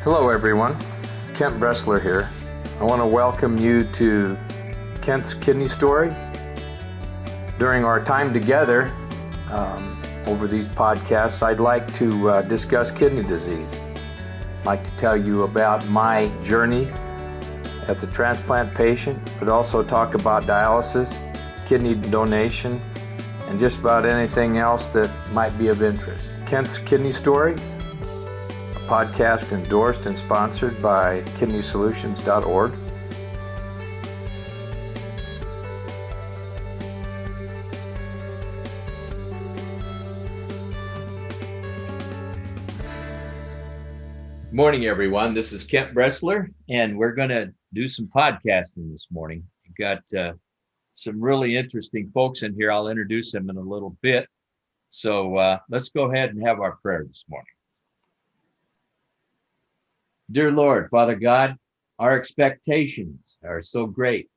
Hello everyone, Kent Bressler here. I want to welcome you to Kent's Kidney Stories. During our time together over these podcasts, I'd like to discuss kidney disease. I'd like to tell you about my journey as a transplant patient, but also talk about dialysis, kidney donation, and just about anything else that might be of interest. Kent's Kidney Stories, podcast endorsed and sponsored by kidneysolutions.org. Good morning, everyone. This is Kent Bressler, and we're going to do some podcasting this morning. We've got some really interesting folks in here. I'll introduce them in a little bit. So let's go ahead and have our prayer this morning. Dear Lord, Father God, our expectations are so great,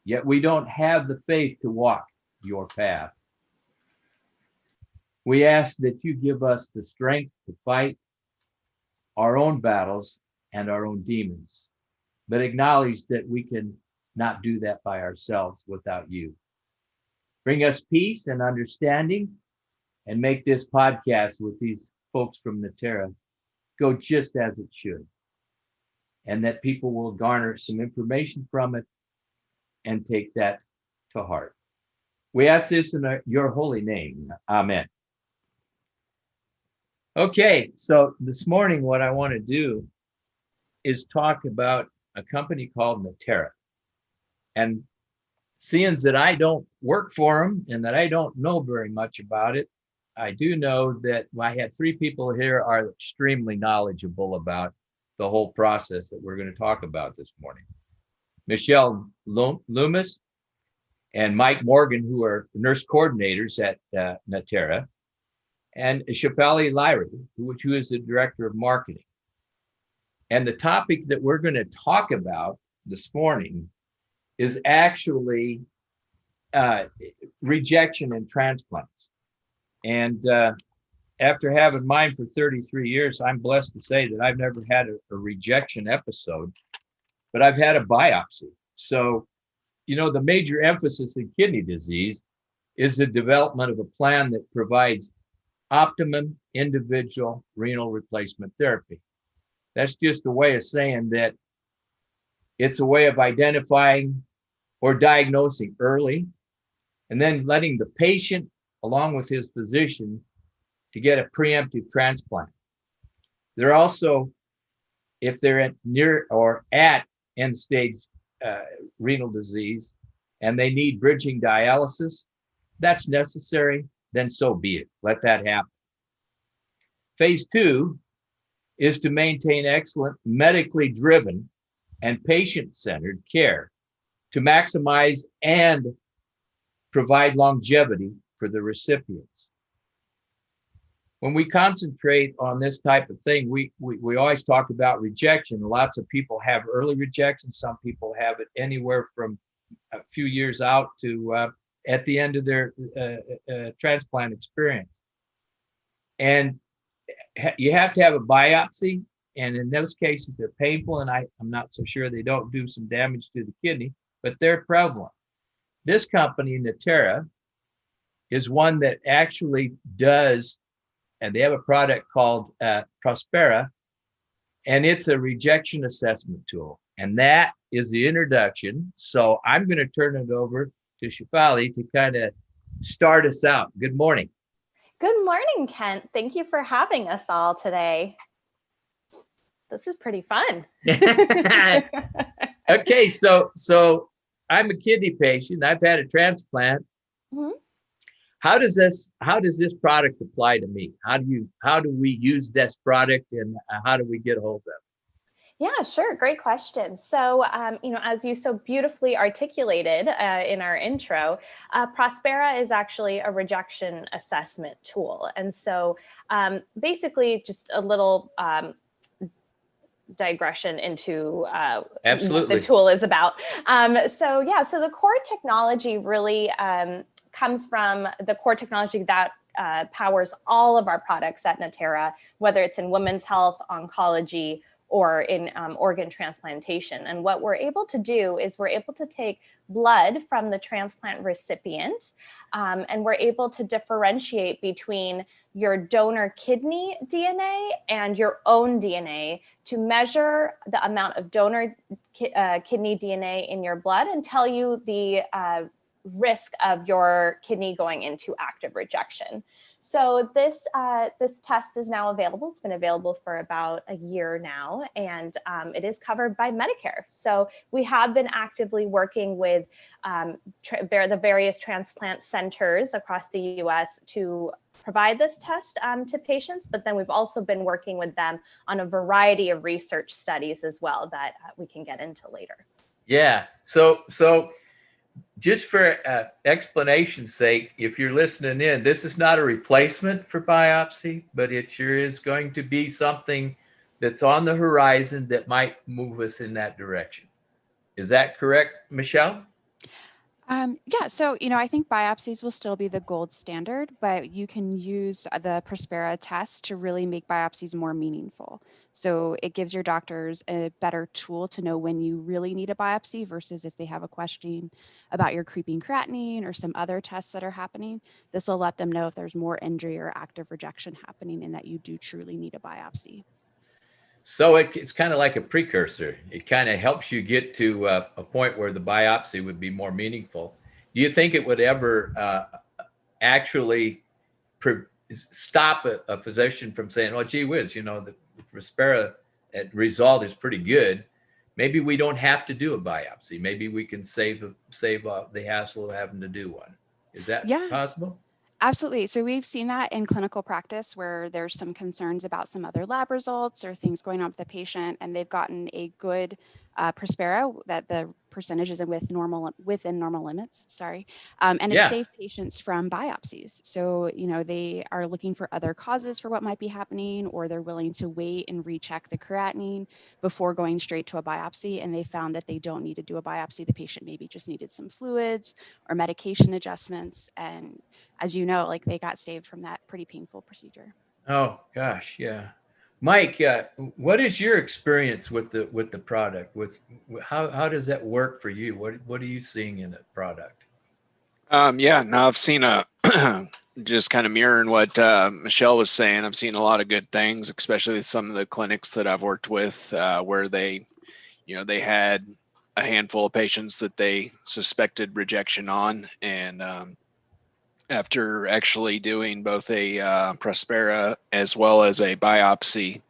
yet we don't have the faith to walk your path. We ask that you give us the strength to fight our own battles and our own demons, but acknowledge that we can not do that by ourselves without you. Bring us peace and understanding, and make this podcast with these folks from Natera go just as it should, and that people will garner some information from it and take that to heart. We ask this in your holy name. Amen. Okay, so this morning what I want to do is talk about a company called Natera. And seeing that I don't work for them and that I don't know very much about it, I do know that I had three people here are extremely knowledgeable about the whole process that we're going to talk about this morning. Michelle Loomis and Mike Morgan, who are nurse coordinators at Natera, and Shephalie, who is the director of marketing. And the topic that we're going to talk about this morning is actually rejection and transplants. And after having mine for 33 years, I'm blessed to say that I've never had a rejection episode, but I've had a biopsy. So, you know, the major emphasis in kidney disease is the development of a plan that provides optimum individual renal replacement therapy. That's just a way of saying that it's a way of identifying or diagnosing early, and then letting the patient, along with his physician, to get a preemptive transplant. They're also, if they're at near or at end stage renal disease and they need bridging dialysis, that's necessary, then so be it. Let that happen. Phase 2 is to maintain excellent medically driven and patient-centered care to maximize and provide longevity for the recipients. When we concentrate on this type of thing, we always talk about rejection. Lots of people have early rejection. Some people have it anywhere from a few years out to at the end of their transplant experience. And you have to have a biopsy. And in those cases, they're painful. And I'm not so sure they don't do some damage to the kidney, but they're prevalent. This company, Natera, is one that actually does, and they have a product called Prospera, and it's a rejection assessment tool. And that is the introduction. So I'm going to turn it over to Shephalie to kind of start us out. Good morning. Good morning, Kent. Thank you for having us all today. This is pretty fun. Okay, so I'm a kidney patient. I've had a transplant. Mm-hmm. How does this product apply to me? How do we use this product, and how do we get a hold of it? Yeah, sure. Great question. So, as you so beautifully articulated in our intro, Prospera is actually a rejection assessment tool. And so basically just a little digression into what the tool is about. So the core technology really comes from the core technology that powers all of our products at Natera, whether it's in women's health, oncology, or in organ transplantation. And what we're able to do is we're able to take blood from the transplant recipient, and we're able to differentiate between your donor kidney DNA and your own DNA to measure the amount of donor kidney DNA in your blood and tell you the risk of your kidney going into active rejection. So this test is now available. It's been available for about a year now, and it is covered by Medicare. So we have been actively working with the various transplant centers across the U.S. to provide this test to patients, but then we've also been working with them on a variety of research studies as well that we can get into later. Yeah. So just for explanation's sake, if you're listening in, this is not a replacement for biopsy, but it sure is going to be something that's on the horizon that might move us in that direction. Is that correct, Michelle? Yeah, so, I think biopsies will still be the gold standard, but you can use the Prospera test to really make biopsies more meaningful. So it gives your doctors a better tool to know when you really need a biopsy versus if they have a question about your creeping creatinine or some other tests that are happening. This will let them know if there's more injury or active rejection happening and that you do truly need a biopsy. So it's kind of like a precursor. It kind of helps you get to a point where the biopsy would be more meaningful. Do you think it would ever actually stop a physician from saying, "Oh, gee whiz, the Prospera result is pretty good. Maybe we don't have to do a biopsy. Maybe we can save the hassle of having to do one." Is that possible? Absolutely. So we've seen that in clinical practice where there's some concerns about some other lab results or things going on with the patient, and they've gotten a good Prospera that the percentage is within normal limits. And it saved patients from biopsies. So they are looking for other causes for what might be happening, or they're willing to wait and recheck the creatinine before going straight to a biopsy. And they found that they don't need to do a biopsy. The patient maybe just needed some fluids or medication adjustments, and as you know, they got saved from that pretty painful procedure. Oh gosh, yeah. Mike, what is your experience with the product? With how does that work for you? What are you seeing in the product? I've seen just kind of mirroring what Michelle was saying. I've seen a lot of good things, especially with some of the clinics that I've worked with, where they had a handful of patients that they suspected rejection on, and after actually doing both a Prospera as well as a biopsy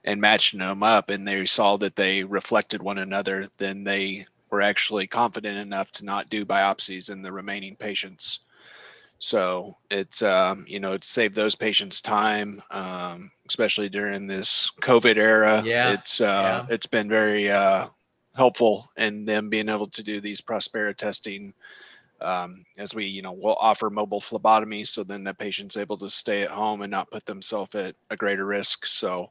and matching them up, and they saw that they reflected one another, then they were actually confident enough to not do biopsies in the remaining patients. So it's it's saved those patients time, especially during this COVID era. It's been very helpful in them being able to do these Prospera testing. As we, will offer mobile phlebotomy, so then the patient's able to stay at home and not put themselves at a greater risk. So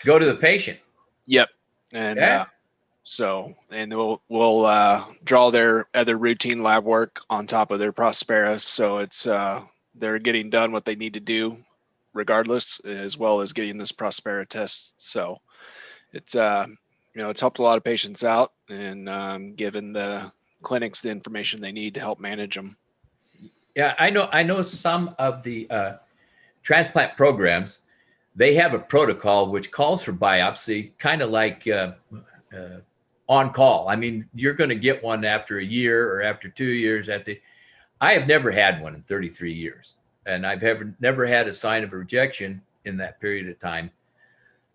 go to the patient. Yep. And and we'll draw their other routine lab work on top of their Prospera. So it's they're getting done what they need to do regardless, as well as getting this Prospera test. So it's it's helped a lot of patients out, and given the clinics the information they need to help manage them. Yeah, I know some of the transplant programs, they have a protocol which calls for biopsy, kind of like on call. I mean, you're going to get one after a year or after 2 years. I have never had one in 33 years, and I've never had a sign of a rejection in that period of time.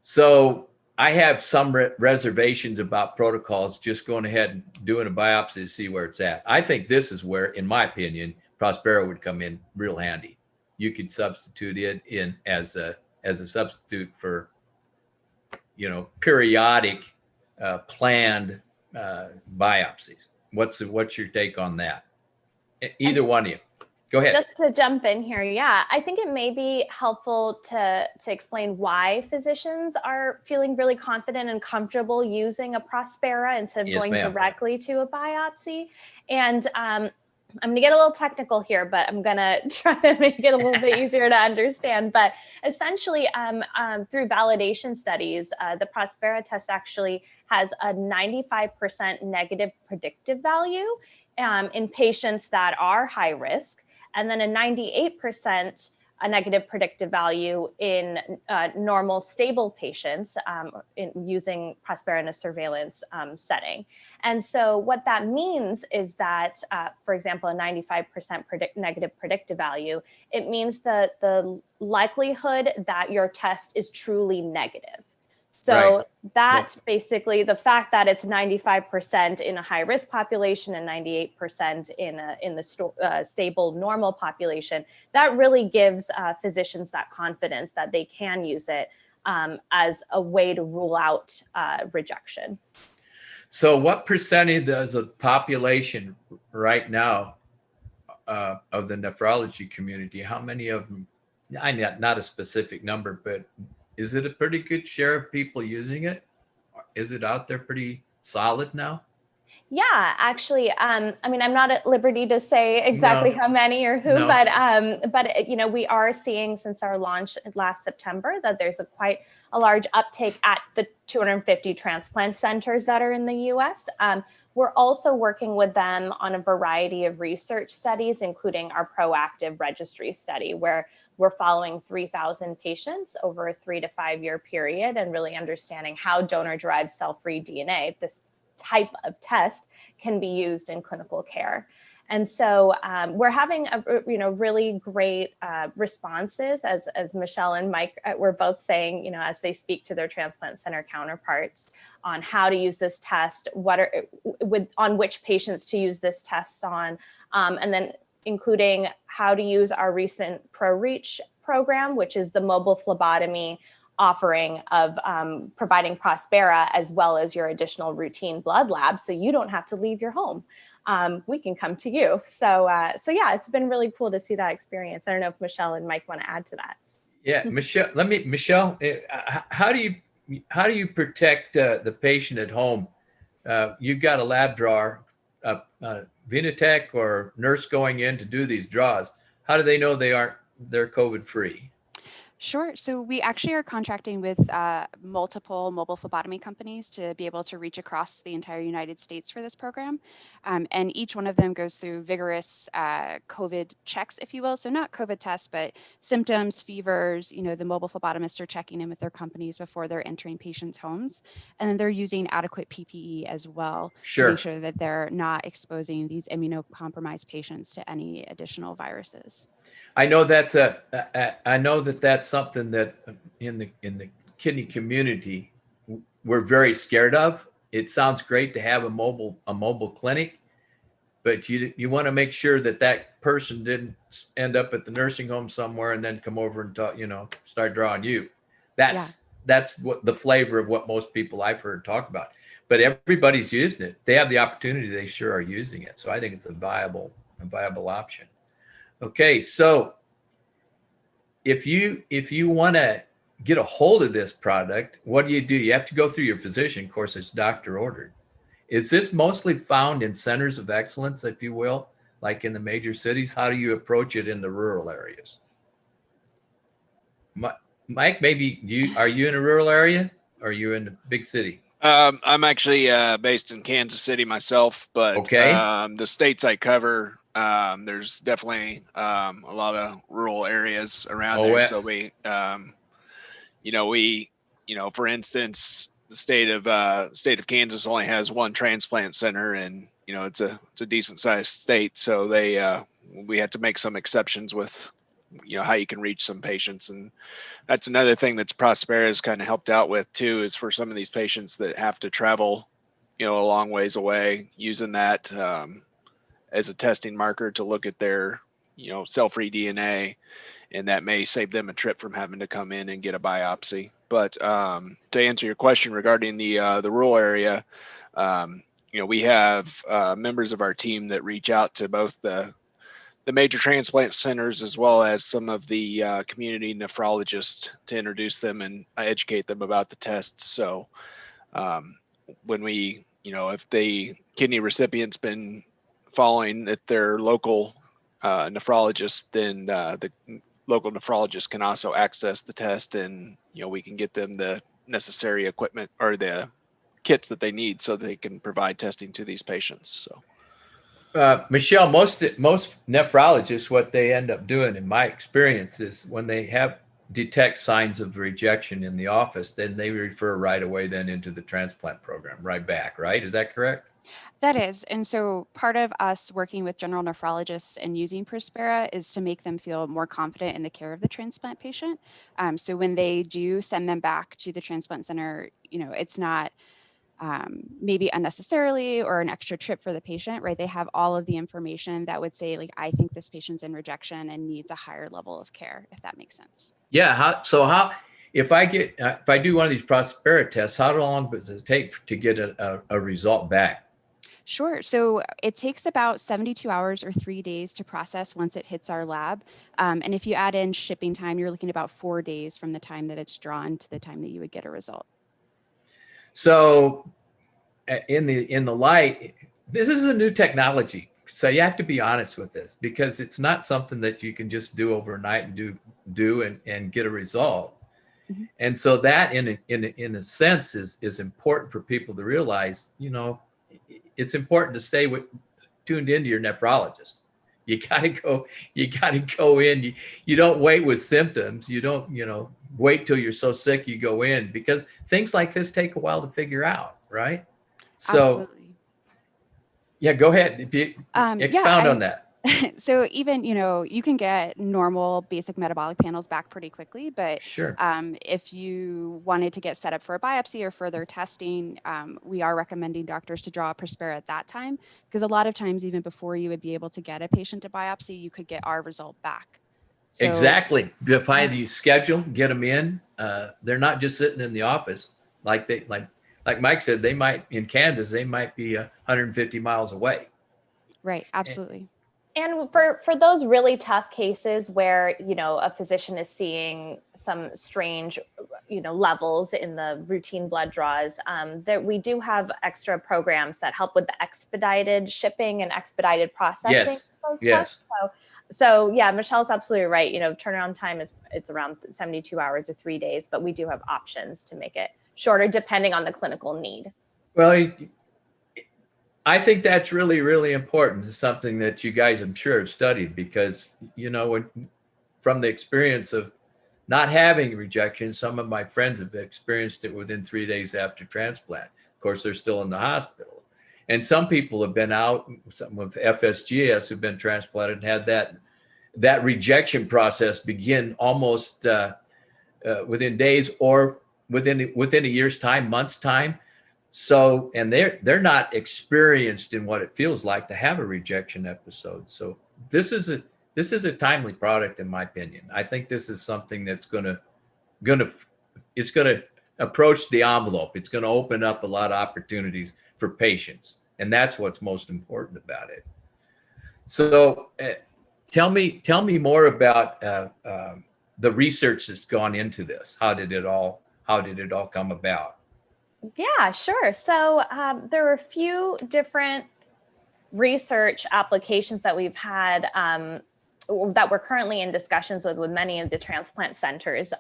So I have some reservations about protocols, just going ahead and doing a biopsy to see where it's at. I think this is where, in my opinion, Prospera would come in real handy. You could substitute it in as a substitute for, periodic planned biopsies. What's your take on that? Either one of you. Go ahead. Just to jump in here, I think it may be helpful to explain why physicians are feeling really confident and comfortable using a Prospera instead of going directly to a biopsy. And I'm going to get a little technical here, but I'm going to try to make it a little bit easier to understand. But essentially, through validation studies, the Prospera test actually has a 95% negative predictive value in patients that are high risk, and then a 98% a negative predictive value in normal stable patients using Prospera in a surveillance setting. And so what that means is that, for example, a 95% negative predictive value, it means that the likelihood that your test is truly negative. So Right. that's basically the fact that it's 95% in a high risk population and 98% in the stable normal population. That really gives physicians that confidence that they can use it as a way to rule out rejection. So what percentage of the population right now of the nephrology community, how many of them, not a specific number, but is it a pretty good share of people using it? Is it out there pretty solid now? Yeah, actually, I mean, I'm not at liberty to say exactly how many or who, but you know, we are seeing since our launch last September that there's quite a large uptake at the 250 transplant centers that are in the U.S. We're also working with them on a variety of research studies, including our proactive registry study, where we're following 3,000 patients over a 3 to 5 year period and really understanding how donor-derived cell-free DNA, this type of test, can be used in clinical care. And so we're having really great responses, as Michelle and Mike were both saying, you know, as they speak to their transplant center counterparts on how to use this test, on which patients to use this test on, and then including how to use our recent ProReach program, which is the mobile phlebotomy offering of providing Prospera as well as your additional routine blood lab, so you don't have to leave your home. We can come to you. So yeah, it's been really cool to see that experience. I don't know if Michelle and Mike want to add to that. Yeah, Michelle, how do you protect the patient at home? You've got a lab drawer, Venatech or nurse going in to do these draws. How do they know they're COVID free? Sure. So we actually are contracting with multiple mobile phlebotomy companies to be able to reach across the entire United States for this program. And each one of them goes through vigorous COVID checks, if you will. So not COVID tests, but symptoms, fevers. You know, the mobile phlebotomists are checking in with their companies before they're entering patients' homes. And then they're using adequate PPE as well to make sure that they're not exposing these immunocompromised patients to any additional viruses. I know that's something that in the kidney community we're very scared of. It sounds great to have a mobile clinic, but you want to make sure that person didn't end up at the nursing home somewhere and then come over and start drawing you. That's what the flavor of what most people I've heard talk about. But everybody's using it. They have the opportunity. They sure are using it. So I think it's a viable option. Okay, so if you want to get a hold of this product, what do? You have to go through your physician. Of course, it's doctor ordered. Is this mostly found in centers of excellence, if you will, like in the major cities? How do you approach it in the rural areas? Mike, maybe are you in a rural area or are you in a big city? I'm actually based in Kansas City myself, but the states I cover, there's definitely a lot of rural areas around there. So we, for instance, the state of Kansas only has one transplant center, and it's a decent sized state. So we had to make some exceptions with how you can reach some patients. And that's another thing that Prospera has kind of helped out with too, is for some of these patients that have to travel a long ways away, using that as a testing marker to look at their cell-free DNA, and that may save them a trip from having to come in and get a biopsy. But to answer your question regarding the rural area, we have members of our team that reach out to both the major transplant centers as well as some of the community nephrologists to introduce them and educate them about the tests. So when we, if the kidney recipient's been following that their local nephrologist, then the local nephrologist can also access the test, and we can get them the necessary equipment or the kits that they need so they can provide testing to these patients. So Michelle, most nephrologists, what they end up doing, in my experience, is when they detect signs of rejection in the office, then they refer right away then into the transplant program, right back, right? Is that correct? That is. And so part of us working with general nephrologists and using Prospera is to make them feel more confident in the care of the transplant patient. So when they do send them back to the transplant center, it's not maybe unnecessarily or an extra trip for the patient, right? They have all of the information that would say, like, I think this patient's in rejection and needs a higher level of care, if that makes sense. Yeah. If I do one of these Prospera tests, how long does it take to get a result back? Sure. So it takes about 72 hours or 3 days to process once it hits our lab. And if you add in shipping time, you're looking at about 4 days from the time that it's drawn to the time that you would get a result. So in the light, this is a new technology. So you have to be honest with this, because it's not something that you can just do overnight and do and get a result. Mm-hmm. And so that in a sense is important for people to realize, it's important to stay tuned into your nephrologist. You got to go in. You don't wait with symptoms. You don't, wait till you're so sick you go in, because things like this take a while to figure out, right? So, absolutely. Yeah, go ahead. If you expound on that. So even, you can get normal basic metabolic panels back pretty quickly, but sure. If you wanted to get set up for a biopsy or further testing, we are recommending doctors to draw a Prospera at that time, because a lot of times, even before you would be able to get a patient to biopsy, you could get our result back. So, exactly. If you schedule, get them in, they're not just sitting in the office. Like Mike said, in Kansas, they might be 150 miles away. Right. Absolutely. And for those really tough cases where, a physician is seeing some strange, levels in the routine blood draws, that we do have extra programs that help with the expedited shipping and expedited processing. Yes. So yeah, Michelle's absolutely right. Turnaround time it's around 72 hours or 3 days, but we do have options to make it shorter depending on the clinical need. Well, I think that's really, really important. It's something that you guys, I'm sure, have studied, because, from the experience of not having rejection, some of my friends have experienced it within 3 days after transplant. Of course, they're still in the hospital. And some people have been out, some with FSGS who've been transplanted and had that rejection process begin almost within days or within a year's time, months' time. So, and they're not experienced in what it feels like to have a rejection episode. So this is a timely product, in my opinion. I think this is something that's gonna approach the envelope. It's gonna open up a lot of opportunities for patients, and that's what's most important about it. So, tell me more about the research that's gone into this. How did it all come about? Yeah, sure. So there were a few different research applications that we've had that we're currently in discussions with many of the transplant centers.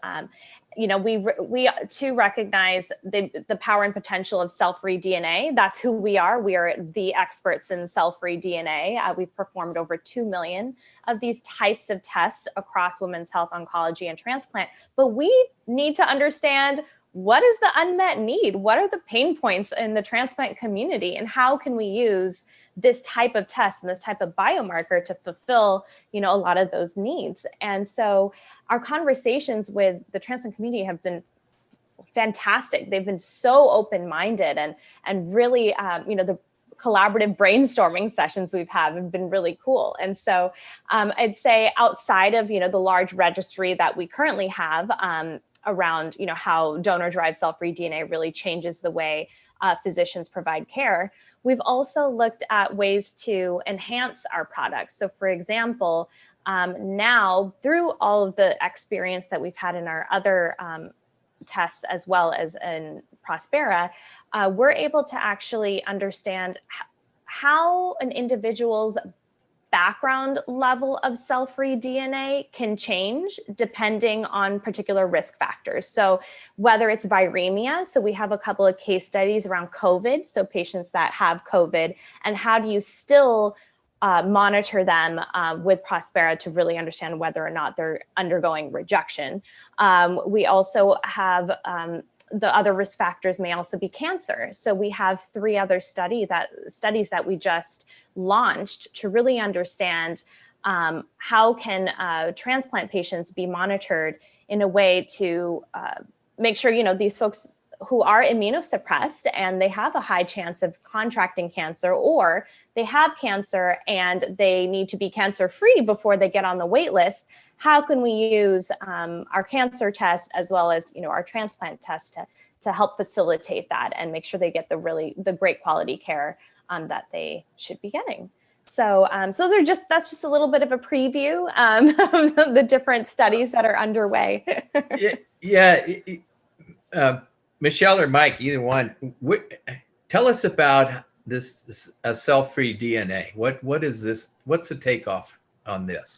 We too recognize the power and potential of cell-free DNA. That's who we are. We are the experts in cell-free DNA. We've performed over 2 million of these types of tests across women's health, oncology, and transplant. But we need to understand, what is the unmet need? What are the pain points in the transplant community? And how can we use this type of test and this type of biomarker to fulfill, a lot of those needs? And so our conversations with the transplant community have been fantastic. They've been so open-minded and really, the collaborative brainstorming sessions we've had have been really cool. And so I'd say outside of, the large registry that we currently have, around how donor-derived cell-free DNA really changes the way physicians provide care, we've also looked at ways to enhance our products. So for example, now through all of the experience that we've had in our other tests as well as in Prospera, we're able to actually understand how an individual's background level of cell-free DNA can change depending on particular risk factors. So whether it's viremia, so we have a couple of case studies around COVID, so patients that have COVID, and how do you still monitor them with Prospera to really understand whether or not they're undergoing rejection. We also have the other risk factors may also be cancer. So we have 3 other studies that we just launched to really understand how can transplant patients be monitored in a way to make sure, you know, these folks who are immunosuppressed and they have a high chance of contracting cancer, or they have cancer and they need to be cancer-free before they get on the wait list. How can we use our cancer test as well as, you know, our transplant test to help facilitate that and make sure they get the great quality care that they should be getting. So, that's just a little bit of a preview of the different studies that are underway. Michelle or Mike, either one, tell us about this cell-free DNA. What is this? What's the takeoff on this?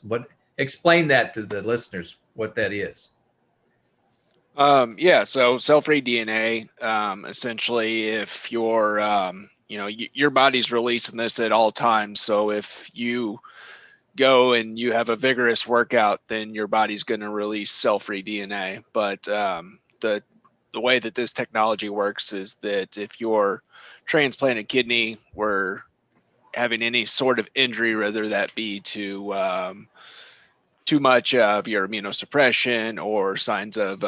Explain that to the listeners, what that is. So cell-free DNA, essentially, if your body's releasing this at all times. So if you go and you have a vigorous workout, then your body's going to release cell-free DNA. But the way that this technology works is that if your transplanted kidney were having any sort of injury, whether that be to too much of your immunosuppression or signs of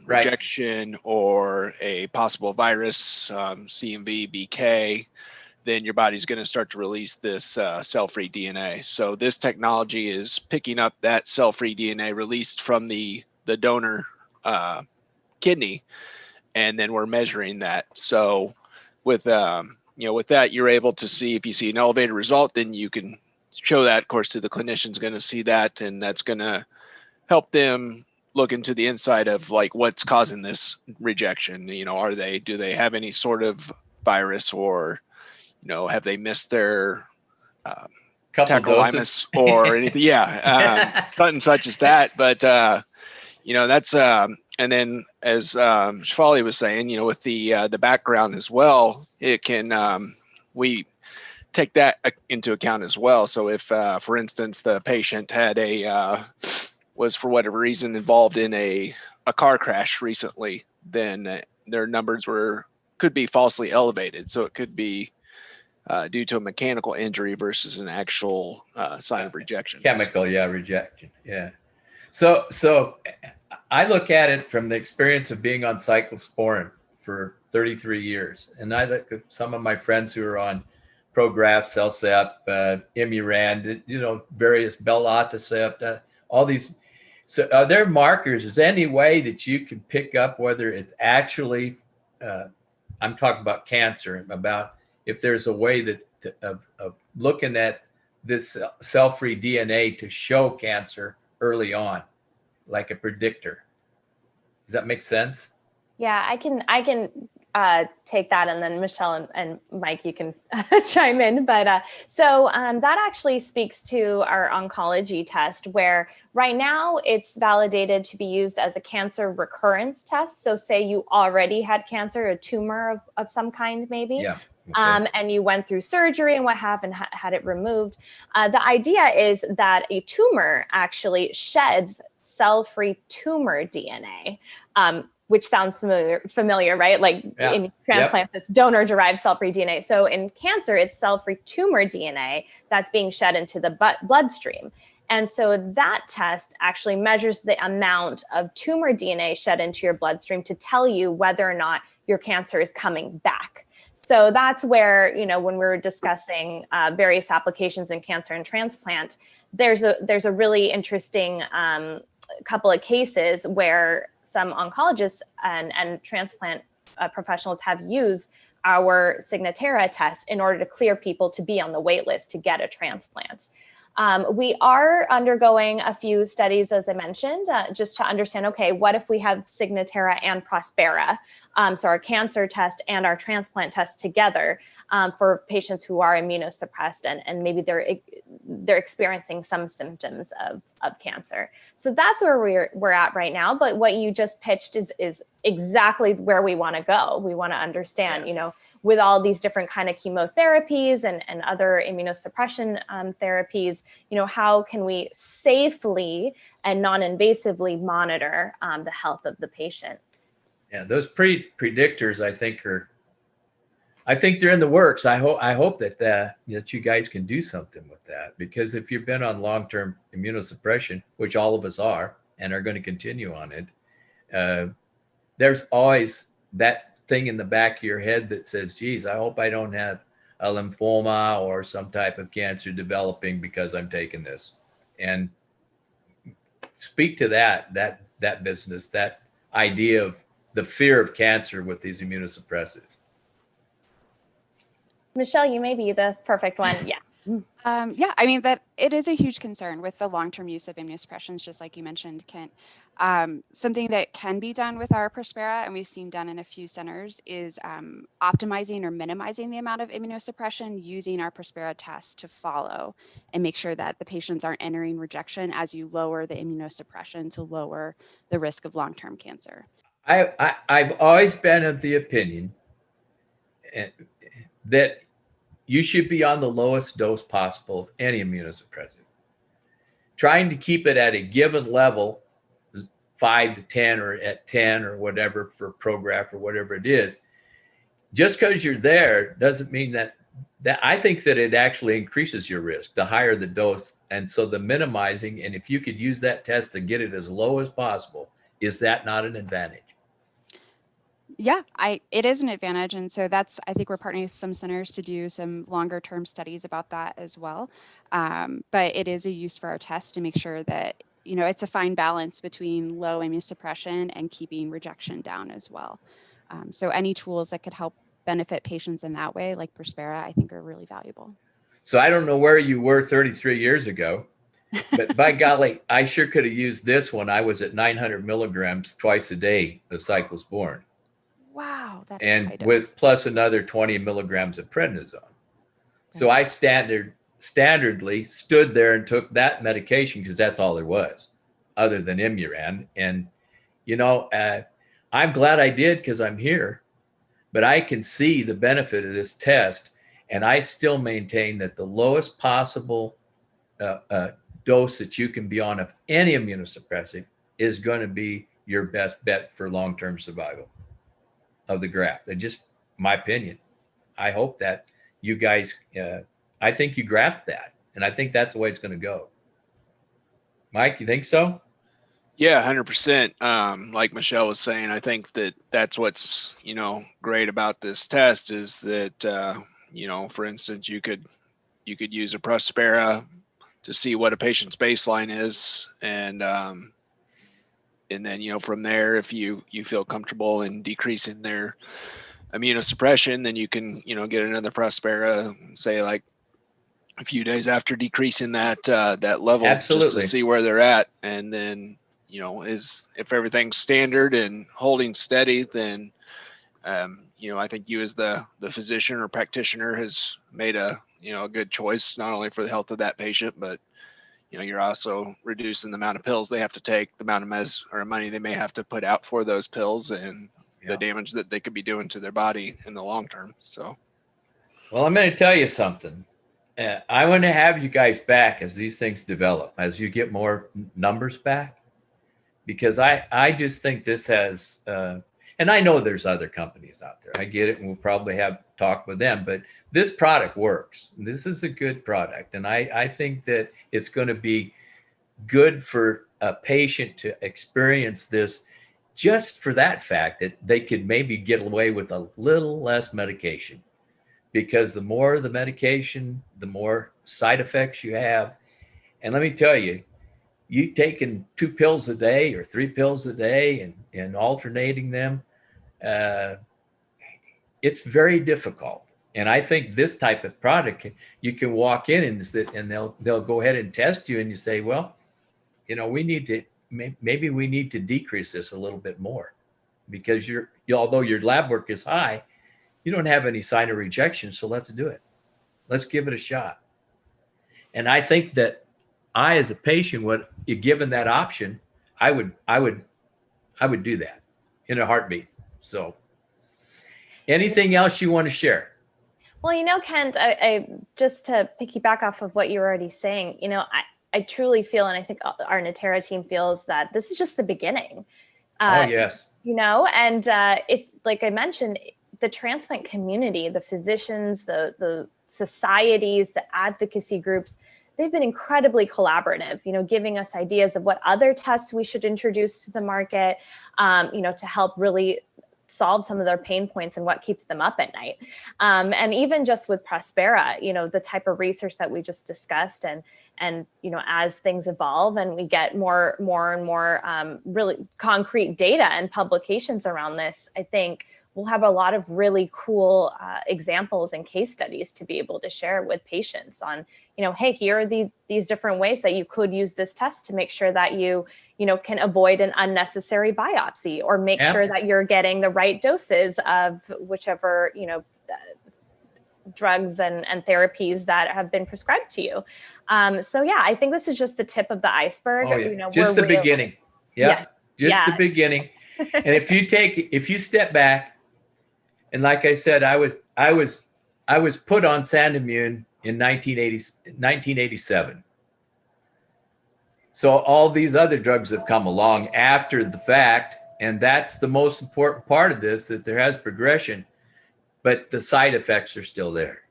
rejection or a possible virus, CMV, BK, then your body's going to start to release this cell-free DNA. So this technology is picking up that cell-free DNA released from the donor kidney, and then we're measuring that. So with that, you're able to see, if you see an elevated result, then you can show that, of course, to the clinician's going to see that, and that's going to help them look into the inside of like what's causing this rejection. You know, do they have any sort of virus, or, you know, have they missed their tacrolimus or anything? Something such as that. But that's and then as Shephalie was saying, you know, with the background as well, it can we take that into account as well. So if, for instance, the patient had was for whatever reason involved in a car crash recently, then their numbers could be falsely elevated. So it could be due to a mechanical injury versus an actual sign of rejection. Chemical, rejection. Yeah. So I look at it from the experience of being on cyclosporin for 33 years. And I look at some of my friends who are on Prograf, Cellcept, Imuran, you know, various Belatacept, all these. So are there markers? Is there any way that you can pick up whether it's actually, I'm talking about cancer, about if there's a way of looking at this cell-free DNA to show cancer early on, like a predictor? Does that make sense? Yeah, I can take that, and then Michelle and Mike, you can chime in. But so that actually speaks to our oncology test, where right now it's validated to be used as a cancer recurrence test. So say you already had cancer, a tumor of some kind, maybe. Yeah. Okay. And you went through surgery and what have and had it removed. The idea is that a tumor actually sheds cell-free tumor DNA, which sounds familiar, right? Like in transplant, this donor-derived cell-free DNA. So in cancer, it's cell-free tumor DNA that's being shed into the bloodstream. And so that test actually measures the amount of tumor DNA shed into your bloodstream to tell you whether or not your cancer is coming back. So that's where, you know, when we were discussing various applications in cancer and transplant, there's a really interesting couple of cases where some oncologists and transplant professionals have used our Natera test in order to clear people to be on the wait list to get a transplant. We are undergoing a few studies, as I mentioned, just to understand, okay, what if we have Signatera and Prospera, so our cancer test and our transplant test together for patients who are immunosuppressed and maybe they're experiencing some symptoms of cancer. So that's where we're at right now. But what you just pitched is exactly where we want to go. We want to understand, with all these different kind of chemotherapies and other immunosuppression therapies, how can we safely and non-invasively monitor the health of the patient? Yeah, those predictors, I think they're in the works. I hope that you guys can do something with that, because if you've been on long-term immunosuppression, which all of us are and are going to continue on it, there's always that thing in the back of your head that says, geez, I hope I don't have a lymphoma or some type of cancer developing because I'm taking this. And speak to that business, that idea of the fear of cancer with these immunosuppressives. Michelle, you may be the perfect one. Yeah. Yeah, I mean, that it is a huge concern with the long-term use of immunosuppressions, just like you mentioned, Kent. Something that can be done with our Prospera, and we've seen done in a few centers, is optimizing or minimizing the amount of immunosuppression using our Prospera test to follow and make sure that the patients aren't entering rejection as you lower the immunosuppression to lower the risk of long-term cancer. I've always been of the opinion that you should be on the lowest dose possible of any immunosuppressive. Trying to keep it at a given level, 5 to 10 or at 10 or whatever for Prograf or whatever it is, just because you're there doesn't mean that I think that it actually increases your risk, the higher the dose. And so the minimizing, and if you could use that test to get it as low as possible, is that not an advantage? Yeah, it is an advantage. And so I think we're partnering with some centers to do some longer term studies about that as well. But it is a use for our test to make sure that, it's a fine balance between low immunosuppression and keeping rejection down as well. So any tools that could help benefit patients in that way, like Prospera, I think are really valuable. So I don't know where you were 33 years ago, but by golly, I sure could have used this when I was at 900 milligrams twice a day of cyclosporin. Wow. That And with plus another 20 milligrams of prednisone. So I standardly stood there and took that medication because that's all there was other than Imuran. And, I'm glad I did because I'm here, but I can see the benefit of this test. And I still maintain that the lowest possible dose that you can be on of any immunosuppressive is going to be your best bet for long-term survival of the graft. That's just my opinion. I hope that you guys, I think you grasp that, and I think that's the way it's going to go. Mike, you think so? Yeah, 100%. Like Michelle was saying, I think that's what's, great about this test is that, for instance, you could use a Prospera to see what a patient's baseline is. And then, from there, if you feel comfortable in decreasing their immunosuppression, then you can, get another Prospera, say like a few days after decreasing that level. Absolutely. Just to see where they're at. And then, if everything's standard and holding steady, then, I think you as the physician or practitioner has made a good choice, not only for the health of that patient, but you're also reducing the amount of pills they have to take, the amount of money they may have to put out for those pills, and the damage that they could be doing to their body in the long term. So, well, I'm going to tell you something. I want to have you guys back as these things develop, as you get more numbers back, because I just think this has, and I know there's other companies out there. I get it, and we'll probably have talk with them, but this product works. This is a good product. And I think that it's going to be good for a patient to experience this just for that fact that they could maybe get away with a little less medication, because the more the medication, the more side effects you have. And let me tell you, you taking 2 pills a day or 3 pills a day and alternating them, it's very difficult. And I think this type of product, you can walk in and they'll go ahead and test you, and you say, well, we need to, maybe we need to decrease this a little bit more, because although your lab work is high, you don't have any sign of rejection. So let's do it. Let's give it a shot. And I think that I, as a patient, given that option, I would do that in a heartbeat. So anything else you want to share? Well, Kent, I just to piggyback off of what you were already saying, I truly feel, and I think our Natera team feels, that this is just the beginning. Oh, yes. And it's like I mentioned, the transplant community, the physicians, the societies, the advocacy groups, they've been incredibly collaborative, giving us ideas of what other tests we should introduce to the market, to help really solve some of their pain points and what keeps them up at night. And even just with Prospera, the type of research that we just discussed, and as things evolve and we get more and more really concrete data and publications around this, I think we'll have a lot of really cool examples and case studies to be able to share with patients on, hey, here are these different ways that you could use this test to make sure that you can avoid an unnecessary biopsy, or make sure that you're getting the right doses of whichever, drugs and therapies that have been prescribed to you. So yeah, I think this is just the tip of the iceberg. Oh, yeah. Just the beginning. Yep. Yes. Just the beginning. And if you step back, and like I said, I was put on Sandimmune in 1987. So all these other drugs have come along after the fact, and that's the most important part of this, that there has progression, but the side effects are still there.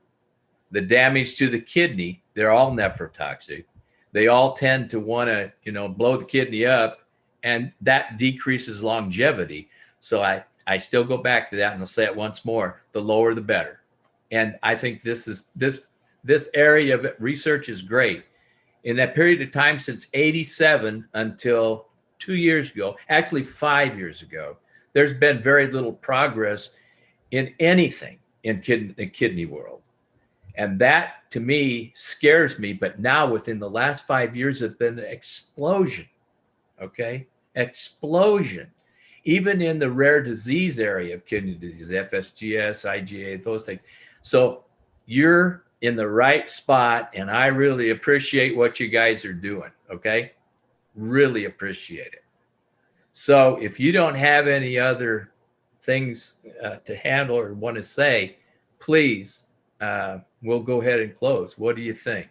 The damage to the kidney, they're all nephrotoxic. They all tend to want to, blow the kidney up, and that decreases longevity. So I still go back to that, and I'll say it once more: the lower, the better. And I think this area of research is great. In that period of time since 87 until 2 years ago, actually 5 years ago, there's been very little progress in anything in the kidney world. And that, to me, scares me. But now, within the last 5 years, there's been an explosion. Okay? Explosion. Even in the rare disease area of kidney disease, FSGS, IgA, those things. So you're in the right spot, and I really appreciate what you guys are doing, okay? Really appreciate it. So if you don't have any other things to handle or want to say, please, we'll go ahead and close. What do you think?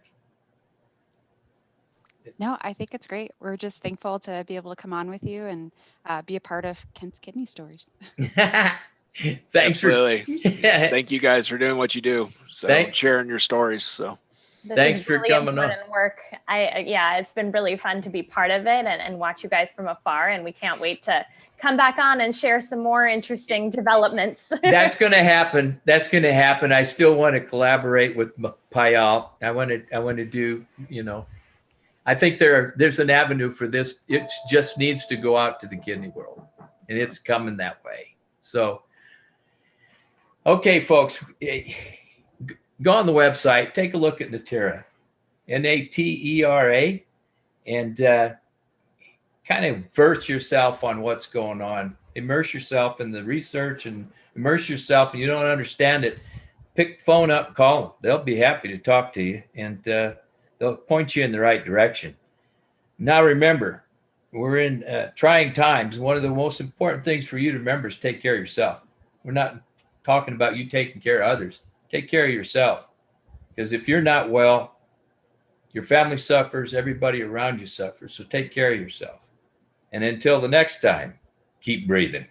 No, I think it's great. We're just thankful to be able to come on with you and be a part of Kent's Kidney Stories. Thanks. Absolutely. Thank you guys for doing what you do. So sharing your stories. So thanks for really coming on. Work. It's been really fun to be part of it and watch you guys from afar. And we can't wait to come back on and share some more interesting developments. That's going to happen. I still want to collaborate with Payal. I want to do, I think there's an avenue for this. It just needs to go out to the kidney world, and it's coming that way. So, okay, folks, go on the website, take a look at Natera, Natera, and kind of verse yourself on what's going on. Immerse yourself in the research, and immerse yourself, and you don't understand it, pick the phone up, call them. They'll be happy to talk to you, and they'll point you in the right direction. Now, remember, we're in trying times. One of the most important things for you to remember is take care of yourself. We're not talking about you taking care of others. Take care of yourself, because if you're not well, your family suffers, everybody around you suffers. So take care of yourself. And until the next time, keep breathing.